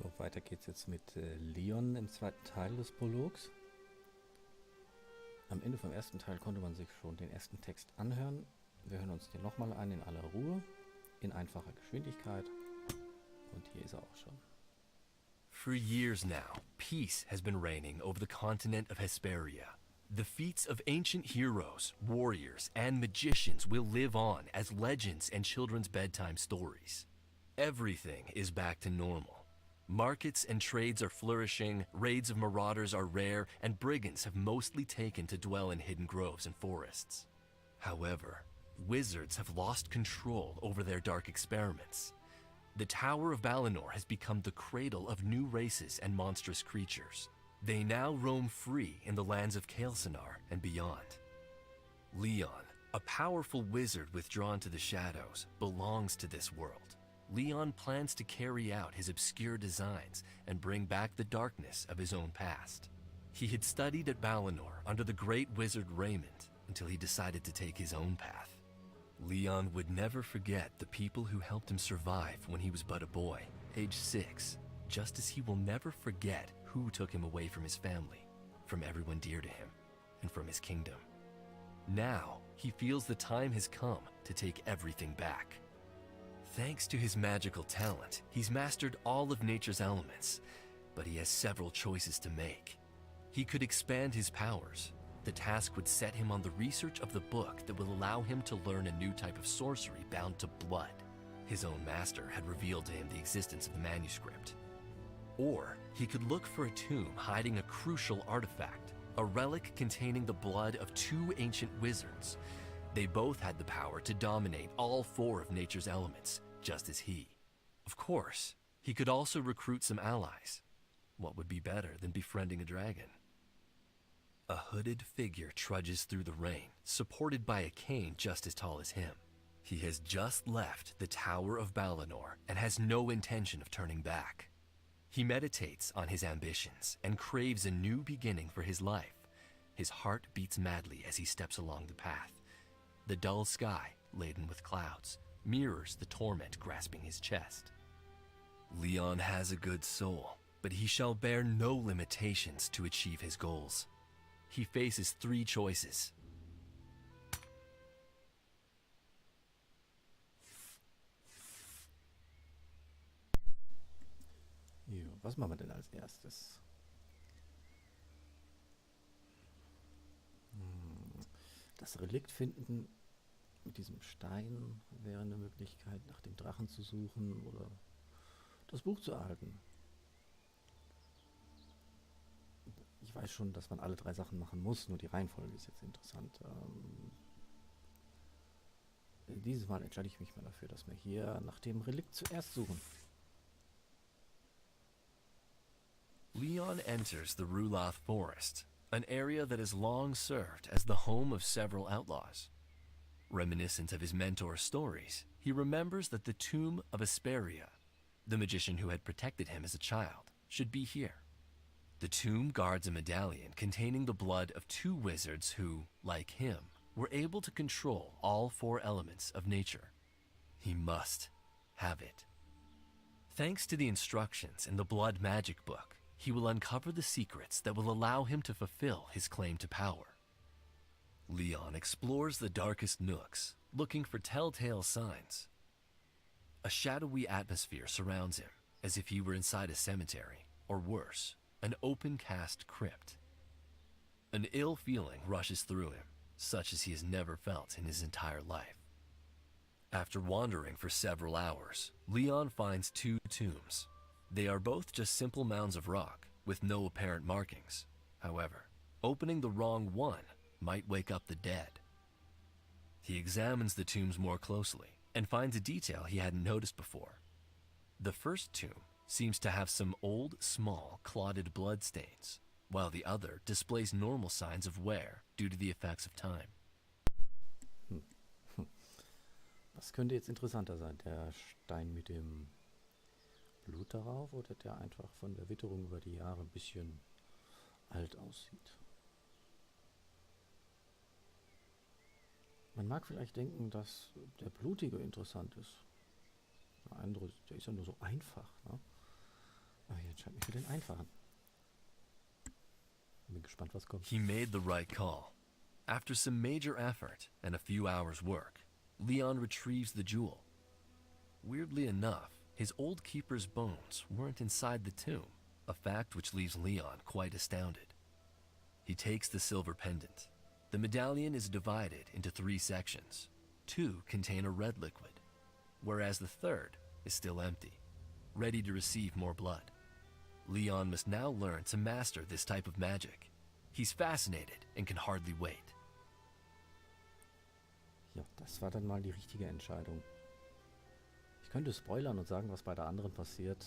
So, weiter geht's jetzt mit Leon im zweiten Teil des Prologs. Am Ende vom ersten Teil konnte man sich schon den ersten Text anhören. Wir hören uns den nochmal an in aller Ruhe, in einfacher Geschwindigkeit. Und hier ist er auch schon. For years now, peace has been reigning over the continent of Hesperia. The feats of ancient heroes, warriors, and magicians will live on as legends and children's bedtime stories. Everything is back to normal. Markets and trades are flourishing, raids of marauders are rare, and brigands have mostly taken to dwell in hidden groves and forests. However, wizards have lost control over their dark experiments. The Tower of Balinor has become the cradle of new races and monstrous creatures. They now roam free in the lands of Kael'Sanar and beyond. Leon, a powerful wizard withdrawn to the shadows, belongs to this world. Leon plans to carry out his obscure designs and bring back the darkness of his own past. He had studied at Balinor under the great wizard Raymond until he decided to take his own path. Leon would never forget the people who helped him survive when he was but a boy, age 6, just as he will never forget who took him away from his family, from everyone dear to him, and from his kingdom. Now, he feels the time has come to take everything back. Thanks to his magical talent, he's mastered all of nature's elements, but he has several choices to make. He could expand his powers. The task would set him on the research of the book that will allow him to learn a new type of sorcery bound to blood. His own master had revealed to him the existence of the manuscript. Or he could look for a tomb hiding a crucial artifact, a relic containing the blood of 2 ancient wizards. They both had the power to dominate all 4 of nature's elements, just as he. Of course, he could also recruit some allies. What would be better than befriending a dragon? A hooded figure trudges through the rain, supported by a cane just as tall as him. He has just left the Tower of Balinor and has no intention of turning back. He meditates on his ambitions and craves a new beginning for his life. His heart beats madly as he steps along the path. The dull sky, laden with clouds, mirrors the torment grasping his chest. Leon has a good soul, but he shall bear no limitations to achieve his goals. He faces 3 choices. Jo, was machen wir denn als erstes? Das Relikt finden mit diesem Stein wäre eine Möglichkeit, nach dem Drachen zu suchen oder das Buch zu erhalten. Ich weiß schon, dass man alle 3 Sachen machen muss, nur die Reihenfolge ist jetzt interessant. Dieses Mal entscheide ich mich mal dafür, dass wir hier nach dem Relikt zuerst suchen. Leon enters the Rulath Forest, an area that has long served as the home of several outlaws. Reminiscent of his mentor's stories, he remembers that the tomb of Hesperia, the magician who had protected him as a child, should be here. The tomb guards a medallion containing the blood of 2 wizards who, like him, were able to control all 4 elements of nature. He must have it. Thanks to the instructions in the Blood Magic book, he will uncover the secrets that will allow him to fulfill his claim to power. Leon explores the darkest nooks, looking for telltale signs. A shadowy atmosphere surrounds him, as if he were inside a cemetery, or worse, an open-cast crypt. An ill feeling rushes through him, such as he has never felt in his entire life. After wandering for several hours, Leon finds 2 tombs. They are both just simple mounds of rock, with no apparent markings. However, opening the wrong one might wake up the dead. He examines the tombs more closely and finds a detail he hadn't noticed before. The first tomb seems to have some old, small, clotted blood stains, while the other displays normal signs of wear due to the effects of time. Was könnte jetzt interessanter sein? Der Stein mit dem Blut darauf oder der einfach von der Witterung über die Jahre ein bisschen alt aussieht? Man mag vielleicht denken, dass der Blutige interessant ist. Der andere, der ist ja nur so einfach. Ne? Entscheide mich für den einfachen. Bin gespannt, was kommt. He made the right call. After some major effort and a few hours' work, Leon retrieves the jewel. Weirdly enough, his old keeper's bones weren't inside the tomb, a fact which leaves Leon quite astounded. He takes the silver pendant. The medallion is divided into 3 sections. 2 contain a red liquid, whereas the third is still empty, ready to receive more blood. Leon must now learn to master this type of magic. He's fascinated and can hardly wait. Ja, das war dann mal die richtige Entscheidung. Ich könnte spoilern und sagen, was bei der anderen passiert.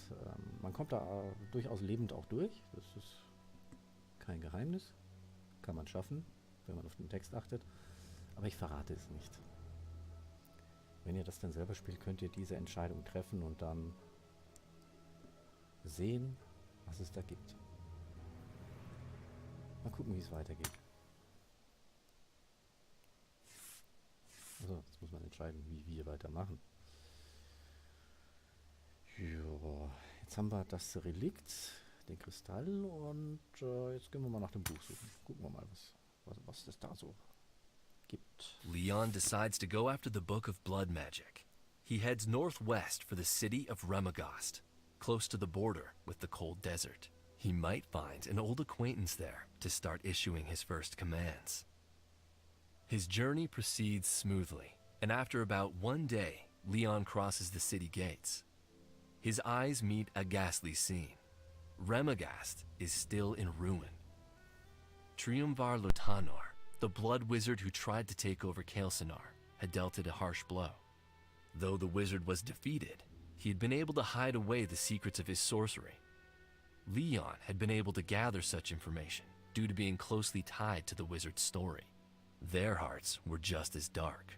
Man kommt da durchaus lebend auch durch. Das ist kein Geheimnis. Kann man schaffen, wenn man auf den Text achtet. Aber ich verrate es nicht. Wenn ihr das dann selber spielt, könnt ihr diese Entscheidung treffen und dann sehen, was es da gibt. Mal gucken, wie es weitergeht. Also, jetzt muss man entscheiden, wie wir weitermachen. Ja, jetzt haben wir das Relikt, den Kristall und jetzt gehen wir mal nach dem Buch suchen. Gucken wir mal, was es da so gibt. Leon decides to go after the Book of Blood Magic. He heads northwest for the city of Remagast, close to the border with the cold desert. He might find an old acquaintance there to start issuing his first commands. His journey proceeds smoothly, and after about 1 day, Leon crosses the city gates. His eyes meet a ghastly scene. Remagast is still in ruin. Triumvar Lotanor, the blood wizard who tried to take over Kael'Sanar, had dealt it a harsh blow. Though the wizard was defeated, he had been able to hide away the secrets of his sorcery. Leon had been able to gather such information due to being closely tied to the wizard's story. Their hearts were just as dark.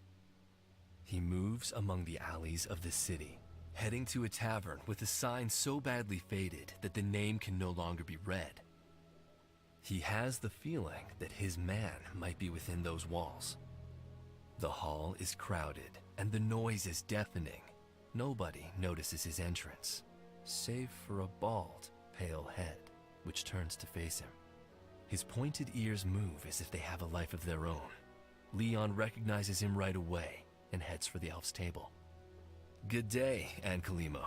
He moves among the alleys of the city, heading to a tavern with a sign so badly faded that the name can no longer be read. He has the feeling that his man might be within those walls. The hall is crowded, and the noise is deafening. Nobody notices his entrance, save for a bald, pale head, which turns to face him. His pointed ears move as if they have a life of their own. Leon recognizes him right away and heads for the elf's table. Good day, Ankalimo.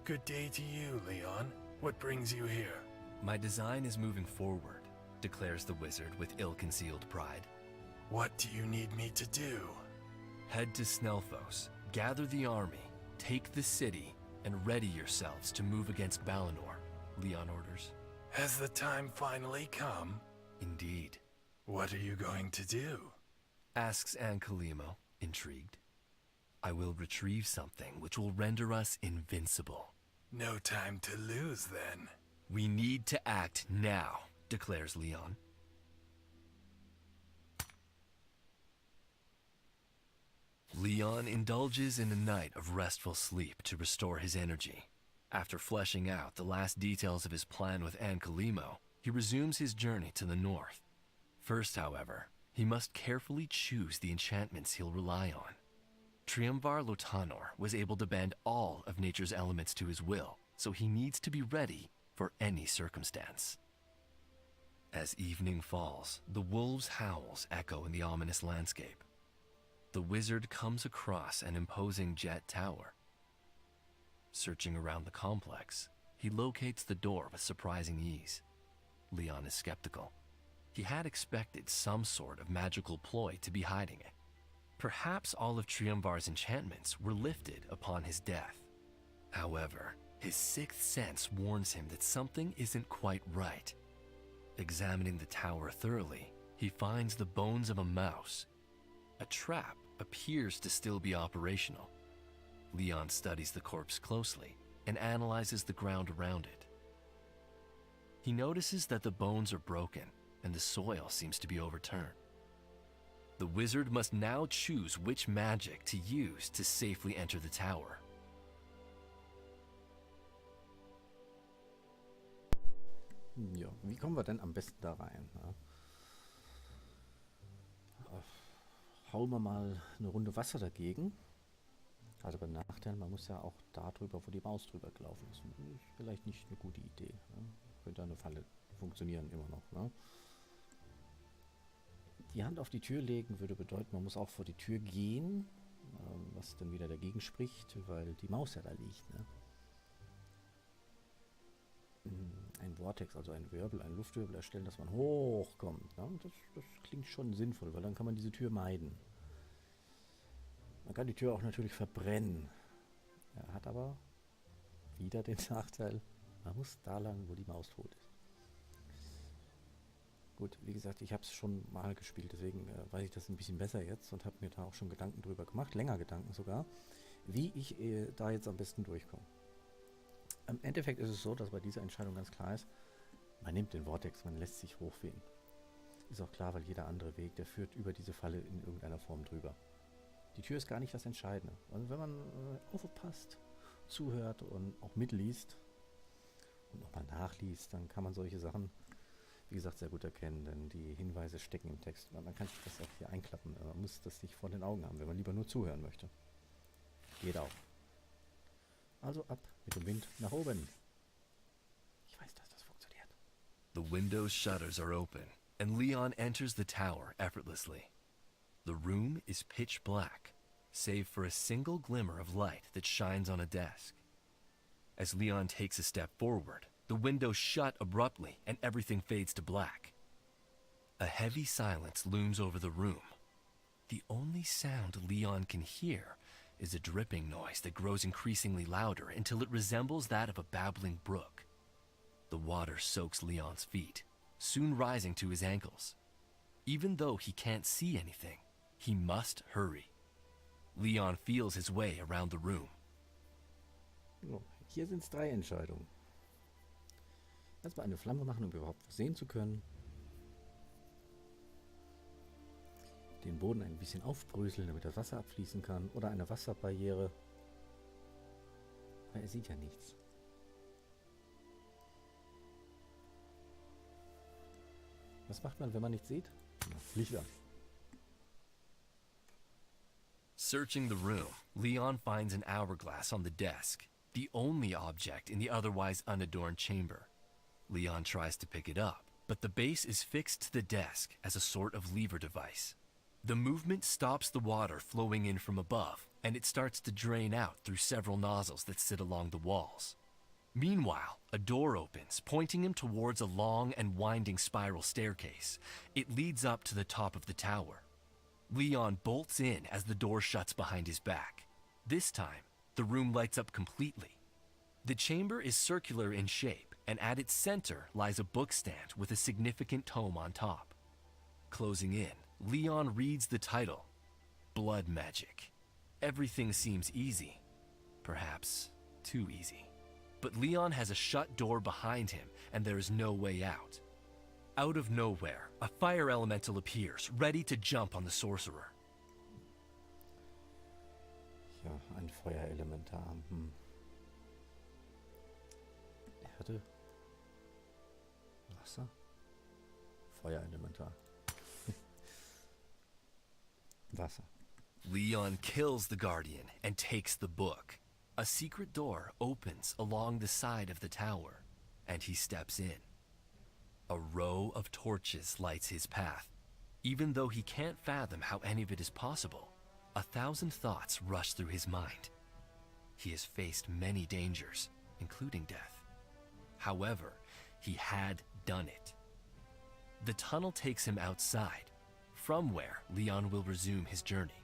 Good day to you, Leon. What brings you here? My design is moving forward, declares the wizard with ill-concealed pride. What do you need me to do? Head to Snelfos, gather the army, take the city, and ready yourselves to move against Balinor, Leon orders. Has the time finally come? Indeed. What are you going to do? Asks Ankalimo, intrigued. I will retrieve something which will render us invincible. No time to lose, then. We need to act now, declares Leon. Leon indulges in a night of restful sleep to restore his energy. After fleshing out the last details of his plan with Ankalimo, he resumes his journey to the north. First, however, he must carefully choose the enchantments he'll rely on. Triumvar Lotanor was able to bend all of nature's elements to his will, so he needs to be ready for any circumstance. As evening falls, the wolves' howls echo in the ominous landscape. The wizard comes across an imposing jet tower. Searching around the complex, he locates the door with surprising ease. Leon is skeptical. He had expected some sort of magical ploy to be hiding it. Perhaps all of Triumvar's enchantments were lifted upon his death. However, his sixth sense warns him that something isn't quite right. Examining the tower thoroughly, he finds the bones of a mouse. A trap appears to still be operational. Leon studies the corpse closely and analyzes the ground around it. He notices that the bones are broken and the soil seems to be overturned. The wizard must now choose which magic to use to safely enter the tower. Ja, wie kommen wir denn am besten da rein? Ja? Hauen wir mal eine Runde Wasser dagegen. Gerade beim Nachteil, man muss ja auch da drüber, wo die Maus drüber gelaufen ist. Das ist vielleicht nicht eine gute Idee. Ne? Könnte eine Falle funktionieren immer noch. Ne? Die Hand auf die Tür legen würde bedeuten, man muss auch vor die Tür gehen, was dann wieder dagegen spricht, weil die Maus ja da liegt. Ne? Ein Vortex, also ein Wirbel, ein Luftwirbel erstellen, dass man hochkommt. Ne? Das klingt schon sinnvoll, weil dann kann man diese Tür meiden. Man kann die Tür auch natürlich verbrennen. Er hat aber wieder den Nachteil, man muss da lang, wo die Maus tot ist. Gut, wie gesagt, ich habe es schon mal gespielt, deswegen weiß ich das ein bisschen besser jetzt und habe mir da auch schon Gedanken drüber gemacht, länger Gedanken sogar, wie ich da jetzt am besten durchkomme. Im Endeffekt ist es so, dass bei dieser Entscheidung ganz klar ist, man nimmt den Vortex, man lässt sich hochwehen. Ist auch klar, weil jeder andere Weg, der führt über diese Falle in irgendeiner Form drüber. Die Tür ist gar nicht das Entscheidende. Also wenn man aufpasst, zuhört und auch mitliest und nochmal nachliest, dann kann man solche Sachen, wie gesagt, sehr gut erkennen, denn die Hinweise stecken im Text. Man kann sich das auch hier einklappen. Man muss das nicht vor den Augen haben, wenn man lieber nur zuhören möchte. Geht auch. Also ab mit dem Wind nach oben. Ich weiß, dass das funktioniert. The window's shutters are open, and Leon enters the tower effortlessly. The room is pitch black, save for a single glimmer of light that shines on a desk. As Leon takes a step forward, the window shut abruptly and everything fades to black. A heavy silence looms over the room. The only sound Leon can hear is a dripping noise that grows increasingly louder until it resembles that of a babbling brook. The water soaks Leon's feet, soon rising to his ankles. Even though he can't see anything, he must hurry. Leon feels his way around the room. So, hier sind es 3 Entscheidungen. Erstmal eine Flamme machen, um überhaupt was sehen zu können. Den Boden ein bisschen aufbröseln, damit das Wasser abfließen kann. Oder eine Wasserbarriere. Aber er sieht ja nichts. Was macht man, wenn man nichts sieht? Licht an. Searching the room, Leon finds an hourglass on the desk, the only object in the otherwise unadorned chamber. Leon tries to pick it up, but the base is fixed to the desk as a sort of lever device. The movement stops the water flowing in from above, and it starts to drain out through several nozzles that sit along the walls. Meanwhile, a door opens, pointing him towards a long and winding spiral staircase. It leads up to the top of the tower. Leon bolts in as the door shuts behind his back. This time, the room lights up completely. The chamber is circular in shape, and at its center lies a bookstand with a significant tome on top. Closing in, Leon reads the title, Blood Magic. Everything seems easy. Perhaps too easy. But Leon has a shut door behind him, and there is no way out. Out of nowhere, a fire elemental appears, ready to jump on the sorcerer. Ja, ein Feuerelementar. Er hatte Wasser? Feuerelementar. Wasser. Leon kills the guardian and takes the book. A secret door opens along the side of the tower, and he steps in. A row of torches lights his path. Even though he can't fathom how any of it is possible, 1,000 thoughts rush through his mind. He has faced many dangers, including death. However, he had done it. The tunnel takes him outside, from where Leon will resume his journey.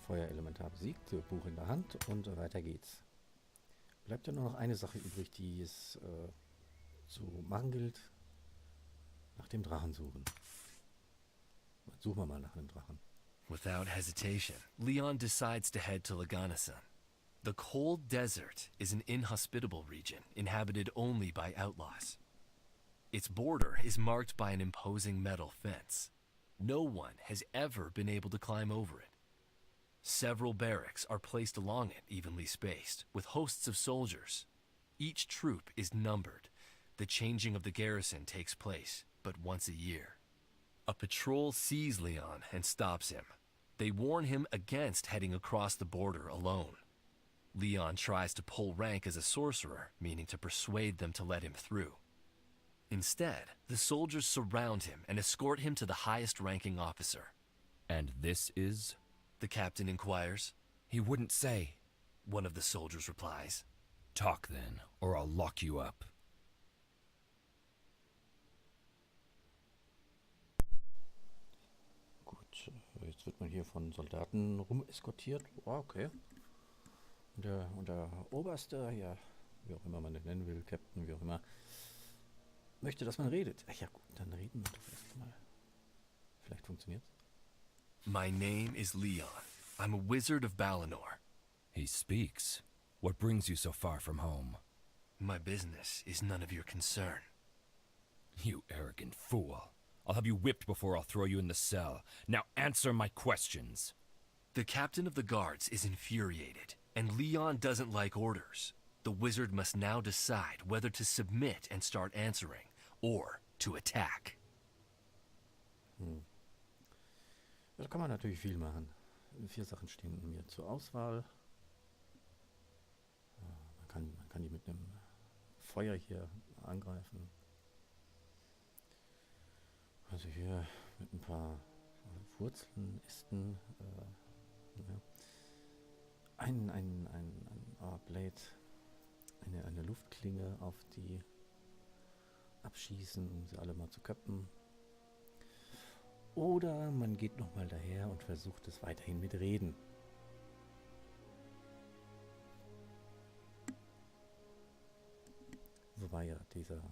Feuerelementar besiegt, Buch in der Hand und weiter geht's. Bleibt ja nur noch eine Sache übrig, die es zu machen gilt. Nach dem Drachen suchen. Suchen wir mal nach einem Drachen. Without hesitation, Leon decides to head to Laganasan. The cold desert is an inhospitable region inhabited only by outlaws. Its border is marked by an imposing metal fence. No one has ever been able to climb over it. Several barracks are placed along it, evenly spaced, with hosts of soldiers. Each troop is numbered. The changing of the garrison takes place but once a year. A patrol sees Leon and stops him. They warn him against heading across the border alone. Leon tries to pull rank as a sorcerer, meaning to persuade them to let him through. Instead, the soldiers surround him and escort him to the highest-ranking officer. And this is? The captain inquires. He wouldn't say. One of the soldiers replies. Talk then, or I'll lock you up. Gut, jetzt wird man hier von Soldaten rumeskortiert. Oh, okay. Und der Oberste, ja, wie auch immer man den nennen will, Captain, wie auch immer, möchte, dass man redet. Ach ja gut, dann reden wir doch erstmal. Vielleicht funktioniert's. My name is Leon. I'm a wizard of Balinor. He speaks. What brings you so far from home? My business is none of your concern. You arrogant fool. I'll have you whipped before I'll throw you in the cell. Now answer my questions. The captain of the guards is infuriated, and Leon doesn't like orders. The wizard must now decide whether to submit and start answering, or to attack. Da kann man natürlich viel machen. 4 Sachen stehen mir zur Auswahl. Man kann die mit einem Feuer hier angreifen. Also hier mit ein paar Wurzeln, Ästen. Ja. Ein Blade, eine Luftklinge auf die abschießen, um sie alle mal zu köppen. Oder man geht nochmal daher und versucht es weiterhin mit Reden. Wobei ja dieser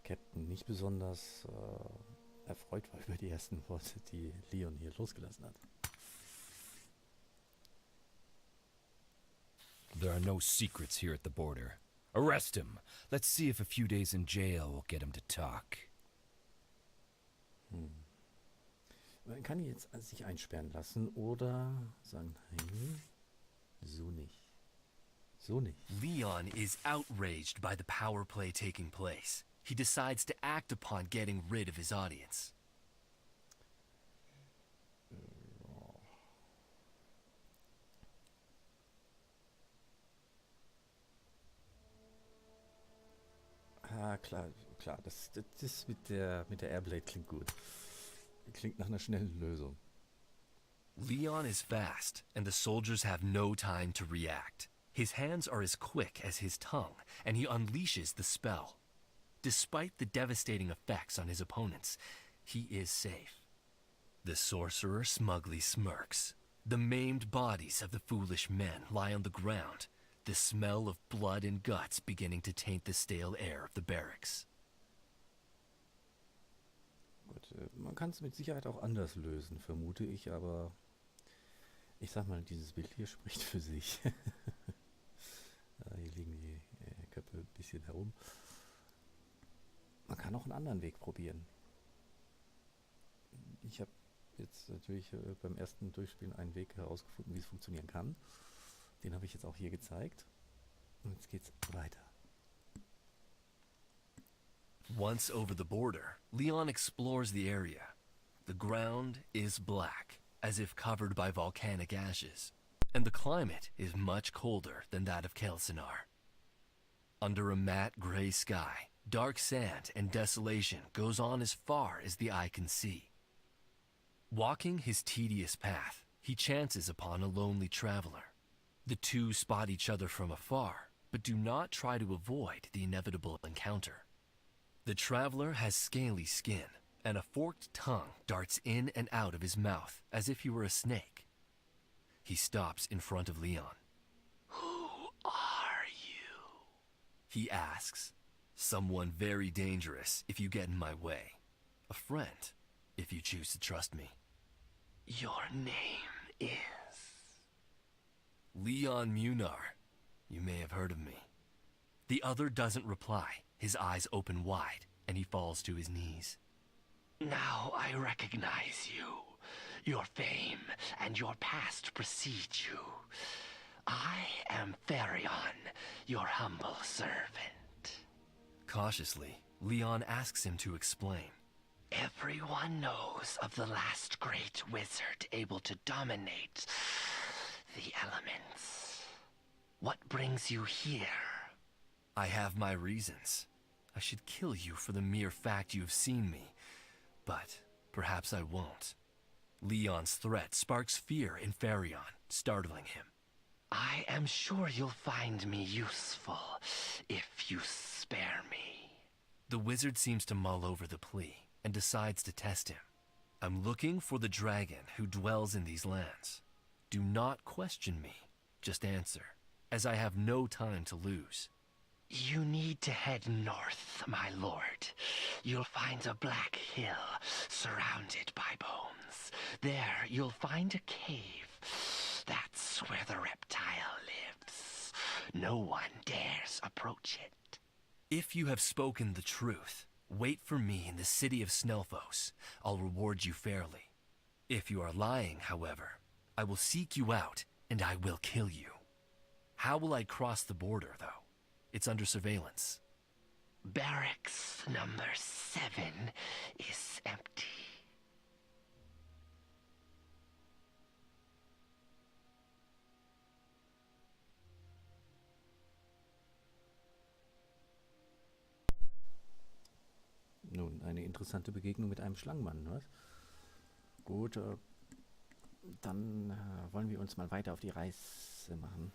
Captain nicht besonders erfreut war über die ersten Worte, die Leon hier losgelassen hat. There are no secrets here at the border. Arrest him. Let's see if a few days in jail will get him to talk. Man kann ihn jetzt sich einsperren lassen oder sagen, nein, so nicht. So nicht. Leon is outraged by the power play taking place. He decides to act upon getting rid of his audience. Ah, klar, das mit der Airblade klingt gut. Klingt nach einer schnellen Lösung. Leon is fast, and the soldiers have no time to react. His hands are as quick as his tongue, and he unleashes the spell. Despite the devastating effects on his opponents, he is safe. The sorcerer smugly smirks. The maimed bodies of the foolish men lie on the ground, the smell of blood and guts beginning to taint the stale air of the barracks. Gut, man kann es mit Sicherheit auch anders lösen, vermute ich, aber ich sag mal, dieses Bild hier spricht für sich. Hier liegen die Köpfe ein bisschen herum. Man kann auch einen anderen Weg probieren. Ich habe jetzt natürlich beim ersten Durchspielen einen Weg herausgefunden, wie es funktionieren kann. Den habe ich jetzt auch hier gezeigt. Und jetzt geht's weiter. Once over the border, Leon explores the area. The ground is black, as if covered by volcanic ashes, and the climate is much colder than that of Kelsinar. Under a matte gray sky, dark sand and desolation goes on as far as the eye can see. Walking his tedious path, he chances upon a lonely traveler. The two spot each other from afar, but do not try to avoid the inevitable encounter. The traveler has scaly skin, and a forked tongue darts in and out of his mouth as if he were a snake. He stops in front of Leon. Who are you? He asks. Someone very dangerous if you get in my way. A friend, if you choose to trust me. Your name is... Leon Munar. You may have heard of me. The other doesn't reply. His eyes open wide, and he falls to his knees. Now I recognize you. Your fame and your past precede you. I am Therion, your humble servant. Cautiously, Leon asks him to explain. Everyone knows of the last great wizard able to dominate the elements. What brings you here? I have my reasons. I should kill you for the mere fact you have seen me, but perhaps I won't. Leon's threat sparks fear in Farion, startling him. I am sure you'll find me useful if you spare me. The wizard seems to mull over the plea and decides to test him. I'm looking for the dragon who dwells in these lands. Do not question me, just answer, as I have no time to lose. You need to head north, my lord. You'll find a black hill surrounded by bones. There you'll find a cave. That's where the reptile lives. No one dares approach it. If you have spoken the truth, wait for me in the city of Snelfos. I'll reward you fairly. If you are lying, however, I will seek you out and I will kill you. How will I cross the border, though? It's under surveillance. Barracks number 7 is empty. Nun, eine interessante Begegnung mit einem Schlangenmann, was? Gut, dann wollen wir uns mal weiter auf die Reise machen.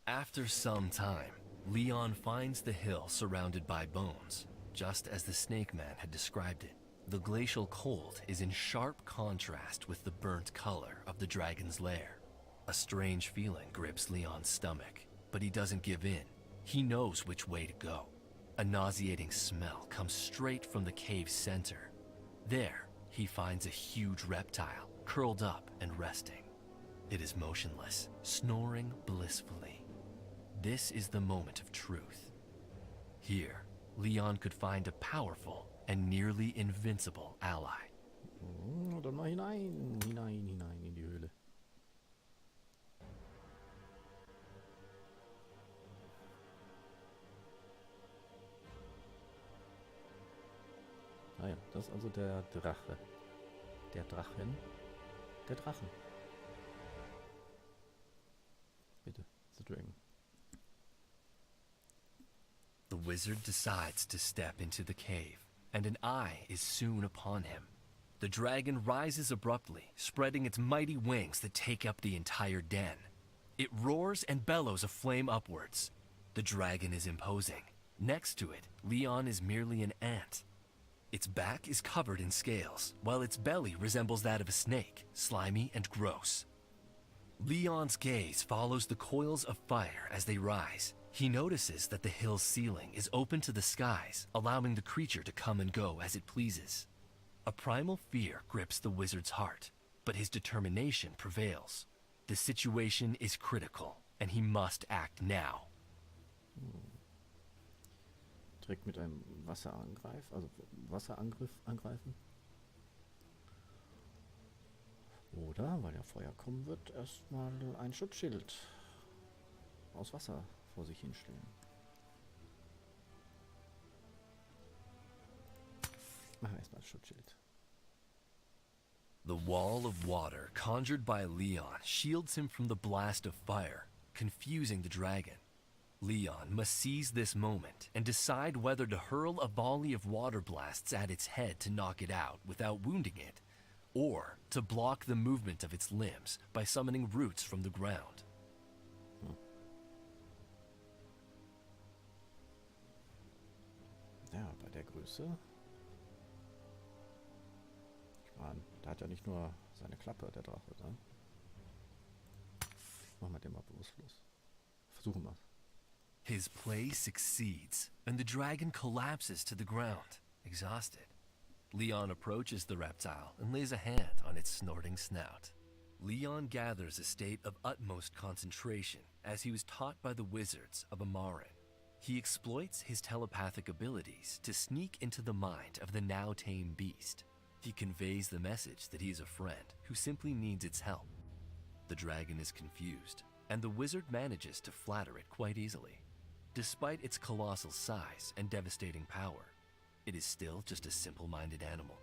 After some time, Leon finds the hill surrounded by bones, just as the Snake Man had described it. The glacial cold is in sharp contrast with the burnt color of the dragon's lair. A strange feeling grips Leon's stomach, but he doesn't give in. He knows which way to go. A nauseating smell comes straight from the cave's center. There, he finds a huge reptile, curled up and resting. It is motionless, snoring blissfully. This is the moment of truth. Here, Leon could find a powerful and nearly invincible ally. Dann mal hinein in die Höhle. Ah ja, das ist also der Drache. Der Drachen. Der Drachen. Bitte, the dragon. The wizard decides to step into the cave, and an eye is soon upon him. The dragon rises abruptly, spreading its mighty wings that take up the entire den. It roars and bellows a flame upwards. The dragon is imposing. Next to it, Leon is merely an ant. Its back is covered in scales, while its belly resembles that of a snake, slimy and gross. Leon's gaze follows the coils of fire as they rise. He notices that the hill's ceiling is open to the skies, allowing the creature to come and go as it pleases. A primal fear grips the wizard's heart, but his determination prevails. The situation is critical, and he must act now. Direkt mit einem Wasserangriff angreifen. Oder, weil ja Feuer kommen wird, erstmal ein Schutzschild aus Wasser vor sich hinstellen. Machen wir erstmal das Schutzschild. The wall of water conjured by Leon shields him from the blast of fire, confusing the dragon. Leon must seize this moment and decide whether to hurl a volley of water blasts at its head to knock it out without wounding it, or to block the movement of its limbs by summoning roots from the ground. Ja, bei der Größe. Ich meine, der hat ja nicht nur seine Klappe, der Drache, ne? Machen wir den mal bewusstlos. Versuchen wir es. His play succeeds, and the dragon collapses to the ground, exhausted. Leon approaches the reptile and lays a hand on its snorting snout. Leon gathers a state of utmost concentration as he was taught by the wizards of Amarin. He exploits his telepathic abilities to sneak into the mind of the now tame beast. He conveys the message that he is a friend who simply needs its help. The dragon is confused, and the wizard manages to flatter it quite easily. Despite its colossal size and devastating power, it is still just a simple-minded animal.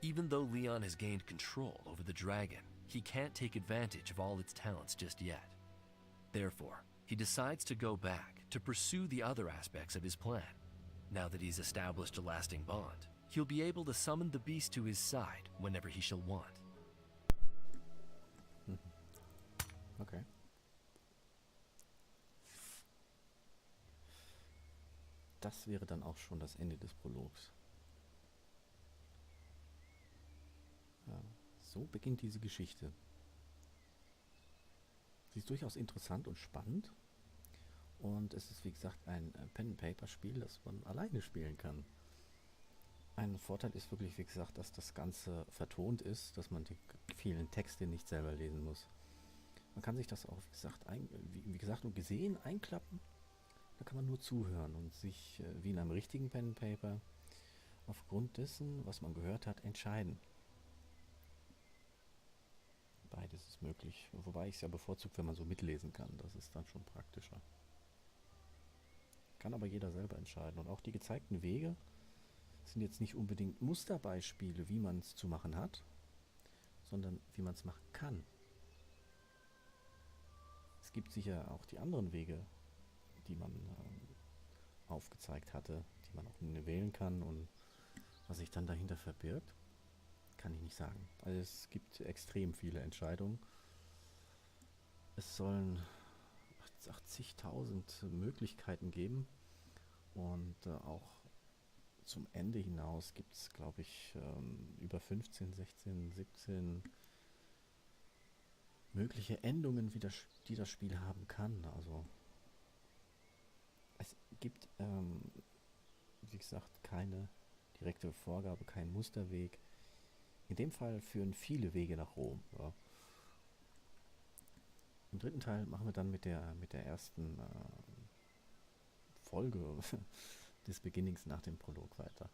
Even though Leon has gained control over the dragon, he can't take advantage of all its talents just yet. Therefore, he decides to go back to pursue the other aspects of his plan. Now that he's established a lasting bond, he'll be able to summon the beast to his side whenever he shall want. Okay. Das wäre dann auch schon das Ende des Prologs. Ja, so beginnt diese Geschichte. Sie ist durchaus interessant und spannend. Und es ist, wie gesagt, ein Pen-and-Paper-Spiel, das man alleine spielen kann. Ein Vorteil ist wirklich, wie gesagt, dass das Ganze vertont ist, dass man die vielen Texte nicht selber lesen muss. Man kann sich das auch, wie gesagt, nur gesehen einklappen. Da kann man nur zuhören und sich, wie in einem richtigen Pen and Paper, aufgrund dessen, was man gehört hat, entscheiden. Beides ist möglich. Wobei ich es ja bevorzugt, wenn man so mitlesen kann. Das ist dann schon praktischer. Kann aber jeder selber entscheiden. Und auch die gezeigten Wege sind jetzt nicht unbedingt Musterbeispiele, wie man es zu machen hat, sondern wie man es machen kann. Es gibt sicher auch die anderen Wege, die man aufgezeigt hatte, die man auch wählen kann, und was sich dann dahinter verbirgt, kann ich nicht sagen. Also es gibt extrem viele Entscheidungen. Es sollen 80.000 Möglichkeiten geben, und auch zum Ende hinaus gibt es, glaube ich, über 15, 16, 17 mögliche Endungen, die das Spiel haben kann. Also es gibt, wie gesagt, keine direkte Vorgabe, keinen Musterweg. In dem Fall führen viele Wege nach Rom. Ja. Im dritten Teil machen wir dann mit der ersten Folge des Beginnings nach dem Prolog weiter.